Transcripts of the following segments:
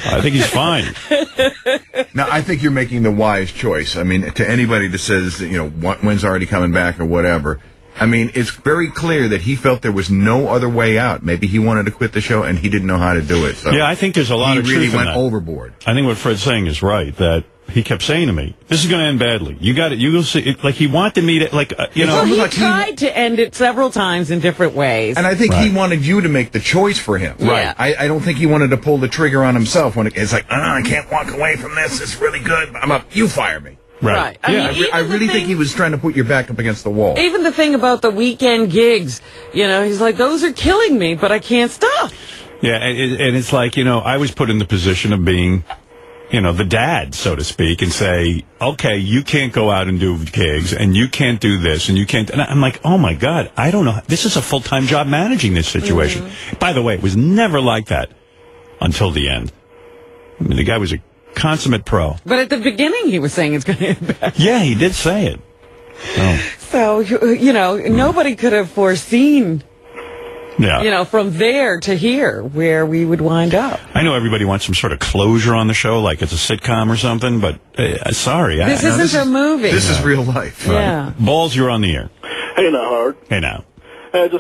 I think he's fine. Now, I think you're making the wise choice. I mean, to anybody that says, when's already coming back or whatever, I mean, it's very clear that he felt there was no other way out. Maybe he wanted to quit the show and he didn't know how to do it. So yeah, I think there's a lot of truth in that. He really went overboard. I think what Fred's saying is right, that he kept saying to me, this is going to end badly. You got it. You will see. Like, he wanted me to, Well, he tried to end it several times in different ways. And I think he wanted you to make the choice for him. Right. I don't think he wanted to pull the trigger on himself when it's like, I can't walk away from this. It's really good. You fire me. Right. I really think he was trying to put your back up against the wall. Even the thing about the weekend gigs, he's like, those are killing me, but I can't stop. Yeah, and it's like, I was put in the position of being, the dad, so to speak, and say, okay, you can't go out and do gigs, and you can't do this, and you can't. And I'm like, oh, my God, I don't know. This is a full-time job managing this situation. Mm-hmm. By the way, it was never like that until the end. I mean, the guy was a consummate pro. But at the beginning, he was saying it's going to end bad. Yeah, he did say it. So, nobody could have foreseen, from there to here, where we would wind up. I know everybody wants some sort of closure on the show, like it's a sitcom or something, but sorry. This isn't a movie. This is real life. Yeah. Balls, you're on the air. Hey now, Howard. Hey now. I had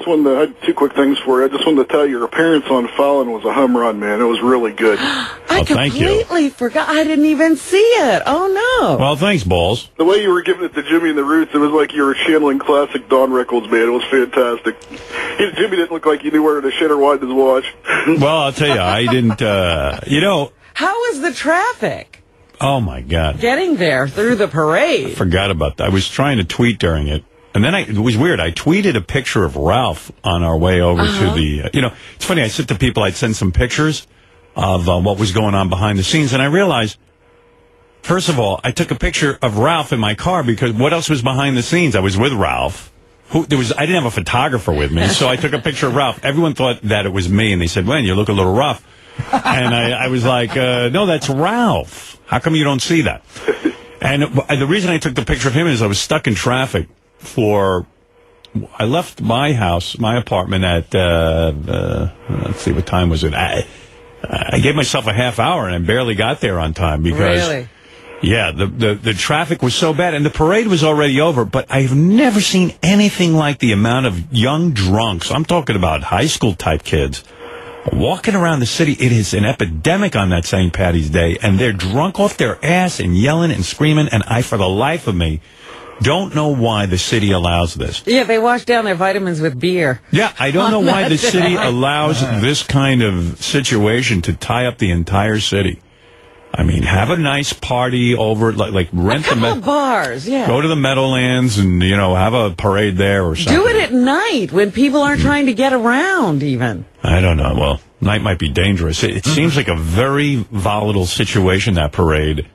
two quick things for you. I just wanted to tell you your appearance on Fallon was a home run, man. It was really good. I completely forgot. I didn't even see it. Oh, no. Well, thanks, Balls. The way you were giving it to Jimmy and the Roots, it was like you were channeling classic Don Rickles, man. It was fantastic. Jimmy didn't look like he knew where to shit or wind his watch. Well, I'll tell you, I didn't, How was the traffic? Oh, my God. Getting there through the parade. I forgot about that. I was trying to tweet during it. And then it was weird. I tweeted a picture of Ralph on our way over to the, it's funny. I said to people I'd send some pictures of what was going on behind the scenes. And I realized, first of all, I took a picture of Ralph in my car because what else was behind the scenes? I was with Ralph. I didn't have a photographer with me, so I took a picture of Ralph. Everyone thought that it was me, and they said, "Len, you look a little rough." And I was like, no, that's Ralph. How come you don't see that? And the reason I took the picture of him is I was stuck in traffic. I left my house, my apartment at, let's see, what time was it? I gave myself a half hour and I barely got there on time because, really? Yeah, the traffic was so bad and the parade was already over, but I've never seen anything like the amount of young drunks. I'm talking about high school type kids walking around the city. It is an epidemic on that St. Paddy's Day, and they're drunk off their ass and yelling and screaming, and I, for the life of me, don't know why the city allows this. Yeah, they wash down their vitamins with beer. Yeah, I don't know why the city allows this kind of situation to tie up the entire city. I mean, have a nice party over, like rent a couple of bars, yeah. Go to the Meadowlands and, have a parade there or something. Do it at night when people aren't trying to get around, even. I don't know. Well, night might be dangerous. It seems like a very volatile situation, that parade.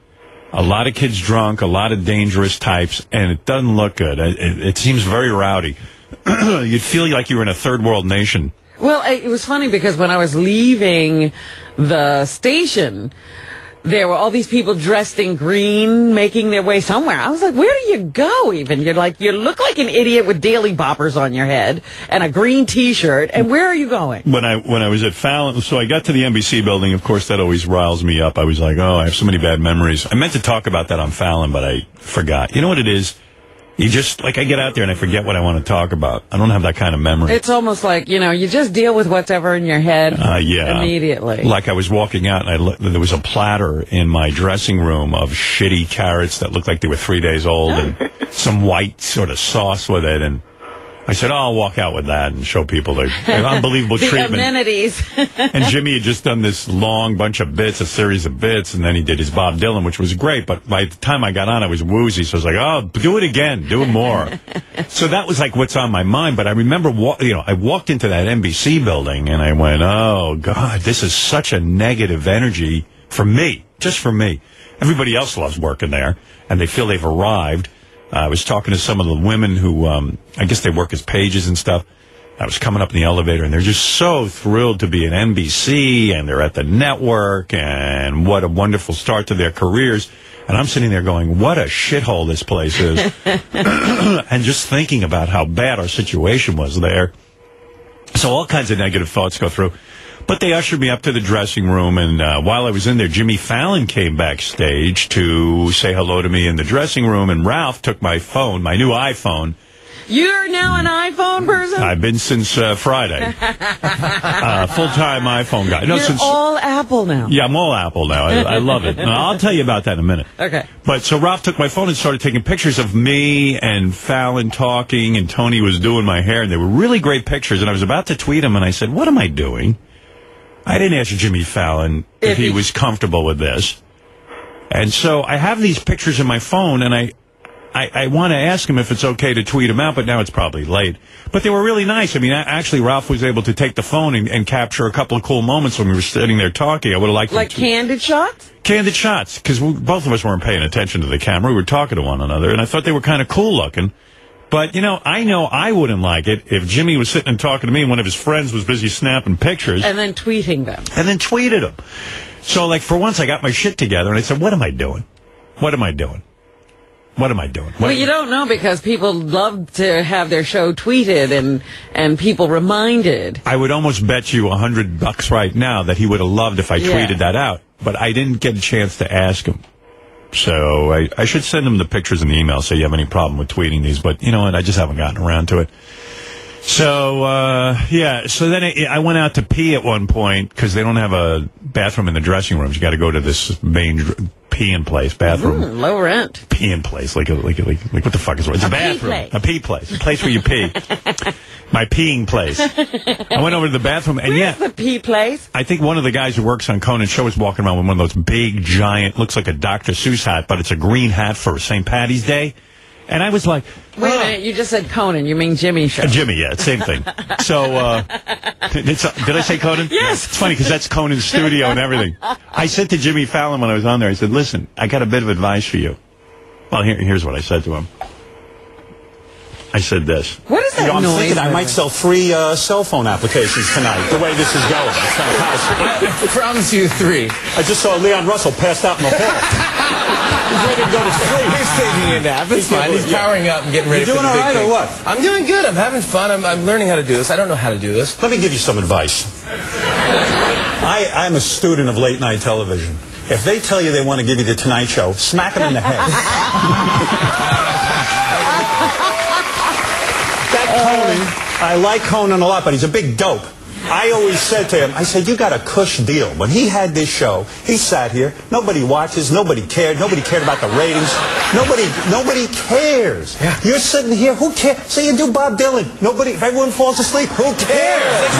A lot of kids drunk, a lot of dangerous types, and it doesn't look good. It seems very rowdy. You'd feel like you were in a third world nation. Well, it was funny because when I was leaving the station, there were all these people dressed in green making their way somewhere. I was like, where do you go even? You look like an idiot with daily boppers on your head and a green T-shirt. And where are you going? When I was at Fallon, so I got to the NBC building. Of course, that always riles me up. I was like, oh, I have so many bad memories. I meant to talk about that on Fallon, but I forgot. You know what it is? You just, I get out there and I forget what I want to talk about. I don't have that kind of memory. It's almost like, you just deal with whatever in your head immediately. Like I was walking out and there was a platter in my dressing room of shitty carrots that looked like they were 3 days old and some white sort of sauce with it. And I said, oh, I'll walk out with that and show people the unbelievable the treatment. Amenities. And Jimmy had just done this long bunch of bits, a series of bits, and then he did his Bob Dylan, which was great. But by the time I got on, I was woozy. So I was like, oh, do it again. Do it more. So that was like what's on my mind. But I remember, I walked into that NBC building, and I went, oh, God, this is such a negative energy for me, just for me. Everybody else loves working there, and they feel they've arrived. I was talking to some of the women who, I guess they work as pages and stuff. I was coming up in the elevator, and they're just so thrilled to be at NBC, and they're at the network, and what a wonderful start to their careers. And I'm sitting there going, what a shithole this place is. And just thinking about how bad our situation was there. So all kinds of negative thoughts go through. But they ushered me up to the dressing room, and while I was in there, Jimmy Fallon came backstage to say hello to me in the dressing room, and Ralph took my phone, my new iPhone. You're now an iPhone person? I've been since Friday. Full-time iPhone guy. No, You're all Apple now. Yeah, I'm all Apple now. I love it. Now, I'll tell you about that in a minute. Okay. But so Ralph took my phone and started taking pictures of me and Fallon talking, and Tony was doing my hair, and they were really great pictures. And I was about to tweet him, and I said, what am I doing? I didn't ask Jimmy Fallon if he was comfortable with this. And so I have these pictures in my phone, and I want to ask him if it's okay to tweet him out, but now it's probably late. But they were really nice. I mean, actually, Ralph was able to take the phone and capture a couple of cool moments when we were sitting there talking. I would have liked like candid shots? Candid shots, because both of us weren't paying attention to the camera. We were talking to one another, and I thought they were kind of cool looking. But, I know I wouldn't like it if Jimmy was sitting and talking to me and one of his friends was busy snapping pictures. And then tweeting them. And then tweeted them. So, for once, I got my shit together, and I said, what am I doing? What am I doing? What am I doing? Well, you don't know, because people love to have their show tweeted and people reminded. I would almost bet you $100 right now that he would have loved if I tweeted that out. But I didn't get a chance to ask him. So I should send him the pictures in the email, say you have any problem with tweeting these. But you know what? I just haven't gotten around to it. So, so then I went out to pee at one point because they don't have a bathroom in the dressing rooms. You got to go to this main peeing place, bathroom. Low rent. Peeing place. Like what the fuck is it? It's a bathroom. Pee a pee place. A place where you pee. My peeing place. I went over to the bathroom, and Where's the pee place? I think one of the guys who works on Conan's show is walking around with one of those big, giant, looks like a Dr. Seuss hat, but it's a green hat for St. Patty's Day. And I was like... Wait a minute, you just said Conan. You mean Jimmy show. Jimmy, yeah, same thing. So, did I say Conan? Yes. It's funny because that's Conan's studio and everything. I said to Jimmy Fallon when I was on there, I said, listen, I got a bit of advice for you. Well, here's what I said to him. I said this. What is that I'm noise? thinking I might sell free cell phone applications tonight, the way this is going. It's fantastic. I promise you 3. I just saw Leon Russell passed out in the hall. He's ready to go to sleep. He's taking a nap. It's fine. He's powering up and getting ready for the big thing. You doing all right or what? I'm doing good. I'm having fun. I'm learning how to do this. I don't know how to do this. Let me give you some advice. I'm a student of late-night television. If they tell you they want to give you the Tonight Show, smack them in the head. Conan, I like Conan a lot, but he's a big dope. I always said to him, I said, you got a cush deal. When he had this show, he sat here, nobody watches, nobody cared about the ratings. Nobody cares. Yeah. You're sitting here, who cares? Say you do Bob Dylan. If everyone falls asleep, who cares?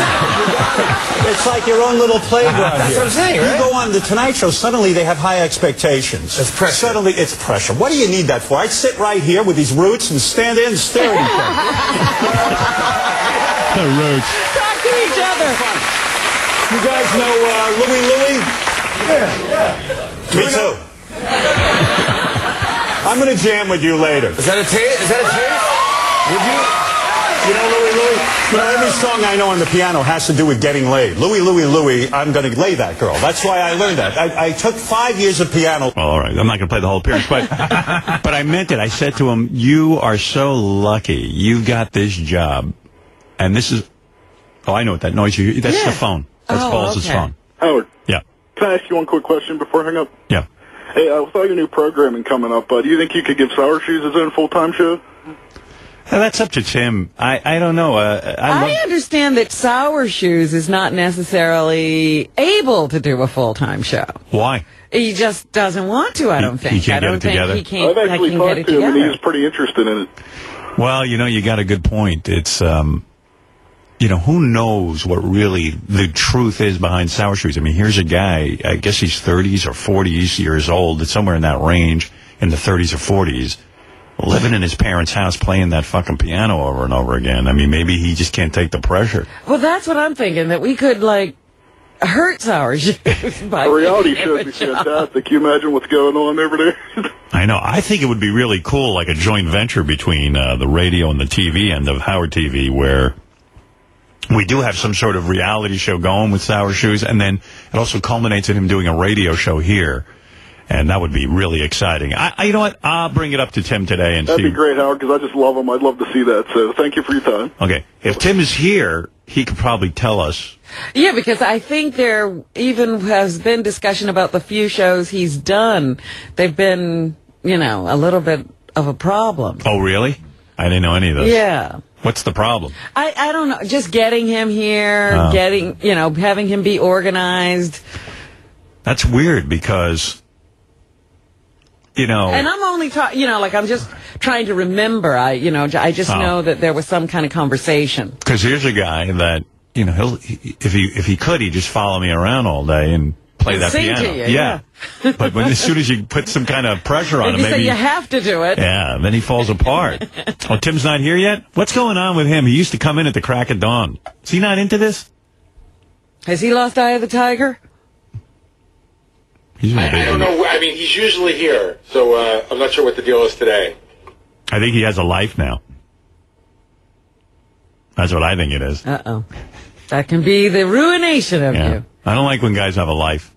It's like your own little playground. That's here. what I'm saying, right? You go on the Tonight Show, suddenly they have high expectations. It's pressure. Suddenly it's pressure. What do you need that for? I'd sit right here with these roots and stand there and stare at each other. The roots. Talk to each other. You guys know Louie? Yeah. Me too. I'm going to jam with you later. Is that a tape? Would you? You know Louie? You know, every song I know on the piano has to do with getting laid. Louie, I'm going to lay that girl. That's why I learned that. I took 5 years of piano. Well, all right, I'm not going to play the whole appearance, but I meant it. I said to him, you are so lucky you got this job. And this is... Oh, I know what that noise you hear. That's the phone. That's Paul's phone. Howard. Yeah. Can I ask you one quick question before I hang up? Yeah. Hey, with all your new programming coming up, do you think you could give Sour Shoes his own full-time show? That's up to Tim. I don't know. I understand that Sour Shoes is not necessarily able to do a full-time show. Why? He just doesn't want to, I don't think. He can't I get don't it think together? he can't, I've actually get talked it to him, and together. he's pretty interested in it. Well, you got a good point. It's, who knows what really the truth is behind Sour Shoes? I mean, here's a guy, I guess he's 30s or 40s years old. It's somewhere in that range, in the 30s or 40s, living in his parents' house playing that fucking piano over and over again. I mean, maybe he just can't take the pressure. Well, that's what I'm thinking, that we could, hurt Sour Shoes. A reality show would be fantastic. Can you imagine what's going on over there? I know. I think it would be really cool, like a joint venture between the radio and the TV end of Howard TV, where we do have some sort of reality show going with Sour Shoes, and then it also culminates in him doing a radio show here. And that would be really exciting. You know what? I'll bring it up to Tim today and see. That'd be great, Howard, because I just love him. I'd love to see that. So thank you for your time. Okay. If Tim is here, he could probably tell us. Yeah, because I think there even has been discussion about the few shows he's done. They've been, a little bit of a problem. Oh, really? I didn't know any of this. Yeah. What's the problem? I don't know. Just getting him here, having him be organized. That's weird because, And I'm only talking, I'm just trying to remember. I just know that there was some kind of conversation. Because here's a guy that, if he could, he'd just follow me around all day and play that sing piano. To you, yeah. But as soon as you put some kind of pressure on him, you say maybe you have to do it. Yeah, then he falls apart. Oh, Tim's not here yet? What's going on with him? He used to come in at the crack of dawn. Is he not into this? Has he lost Eye of the Tiger? I don't know. I mean, he's usually here, so I'm not sure what the deal is today. I think he has a life now. That's what I think it is. Uh-oh. That can be the ruination of you. I don't like when guys have a life.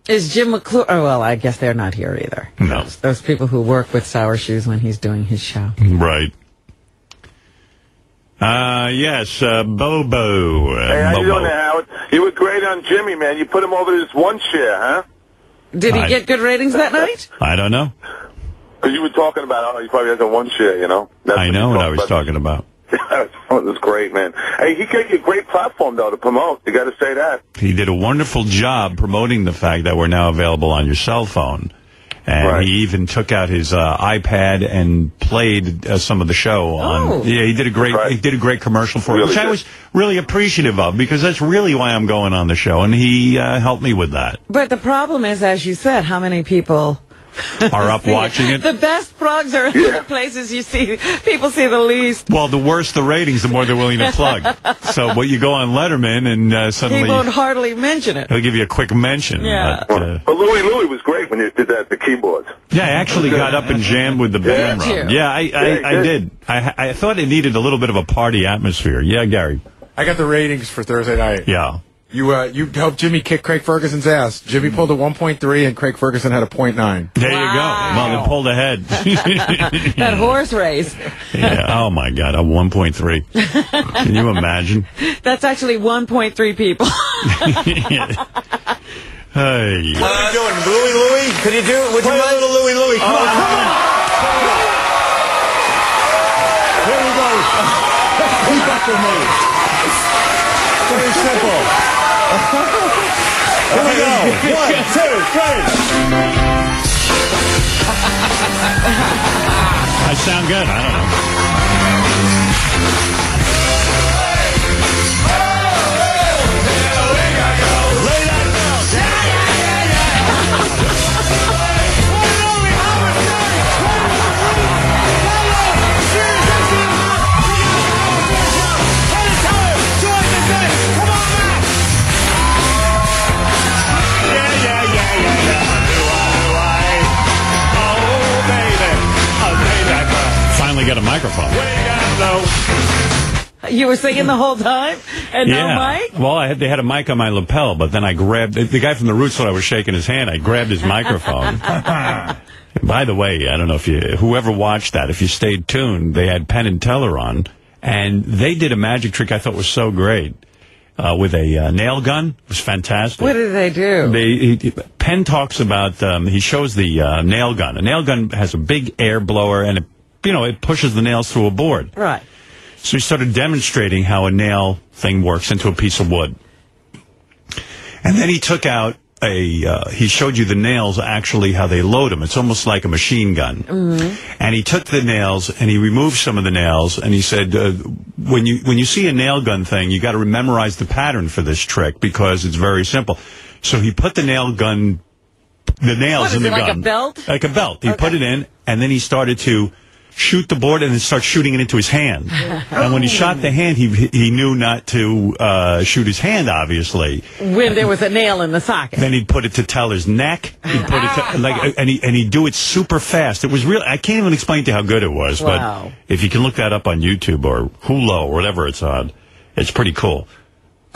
Is Jim McClure... Oh, well, I guess they're not here either. No. Those people who work with Sour Shoes when he's doing his show. Right. Yes, Bobo. Hey, how you doing there, Howard? You were great on Jimmy, man. You put him over this one share, huh? Did he get good ratings that night? I don't know. Because you were talking about, he probably has a one share, That's I know what I was talking about. That was great, man. Hey, he gave you a great platform, though, to promote. You got to say that. He did a wonderful job promoting the fact that we're now available on your cell phone. And he even took out his iPad and played some of the show on. Yeah, he did a great commercial for it, which I was really appreciative of because that's really why I'm going on the show, and he helped me with that. But the problem is, as you said, how many people are up watching it? The best plugs are in the places people see the least. Well, the worse the ratings, the more they're willing to plug. So, you go on Letterman and suddenly... He won't hardly mention it. He'll give you a quick mention. Yeah. But Louie was great when you did that, the keyboards. Yeah, I actually got up and jammed with the band. Yeah, I did. I thought it needed a little bit of a party atmosphere. Yeah, Gary. I got the ratings for Thursday night. Yeah. You helped Jimmy kick Craig Ferguson's ass. Jimmy pulled a 1.3 and Craig Ferguson had a 0.9. There you go. Well, they pulled ahead. That horse race. Yeah. Oh, my God. A 1.3. Can you imagine? That's actually 1.3 people. Hey. What are you doing? Louie? Could you do it? Would you mind? A little Louie. Come on. Here we go. Keep up the move. Very simple. Here we go. 1, 2, 3. I sound good. I don't know. Got a microphone. You were singing the whole time and no mic? Well, they had a mic on my lapel, but then I grabbed the guy from the Roots thought I was shaking his hand. I grabbed his microphone. By the way, I don't know if whoever watched that, if you stayed tuned, they had Penn and Teller on, and they did a magic trick I thought was so great. With a nail gun. It was fantastic. What did they do? Penn talks about, he shows the nail gun. A nail gun has a big air blower, and it pushes the nails through a board. Right. So he started demonstrating how a nail thing works into a piece of wood. And then he took out he showed you the nails, actually, how they load them. It's almost like a machine gun. Mm-hmm. And he took the nails, and he removed some of the nails, and he said, when you see a nail gun thing, you got to memorize the pattern for this trick, because it's very simple. So he put the nails in the gun. Like a belt? Like a belt. He put it in, and then he started to shoot the board and then start shooting it into his hand. And when he shot the hand, he knew not to shoot his hand, obviously. When there was a nail in the socket. Then he'd put it to Teller's neck. He'd put it to, and he'd do it super fast. It was real. I can't even explain to you how good it was. Wow. But if you can look that up on YouTube or Hulu or whatever it's on, it's pretty cool.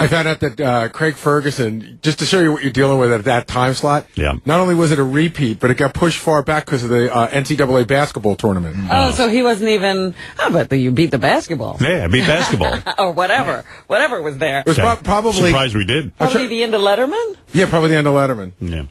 I found out that Craig Ferguson, just to show you what you're dealing with at that time slot, not only was it a repeat, but it got pushed far back because of the NCAA basketball tournament. Oh, so he wasn't even... Oh, but you beat the basketball. Yeah, beat basketball. Or whatever. Whatever was there. It was probably... Surprised we did. Probably the end of Letterman? Yeah, probably the end of Letterman. Yeah.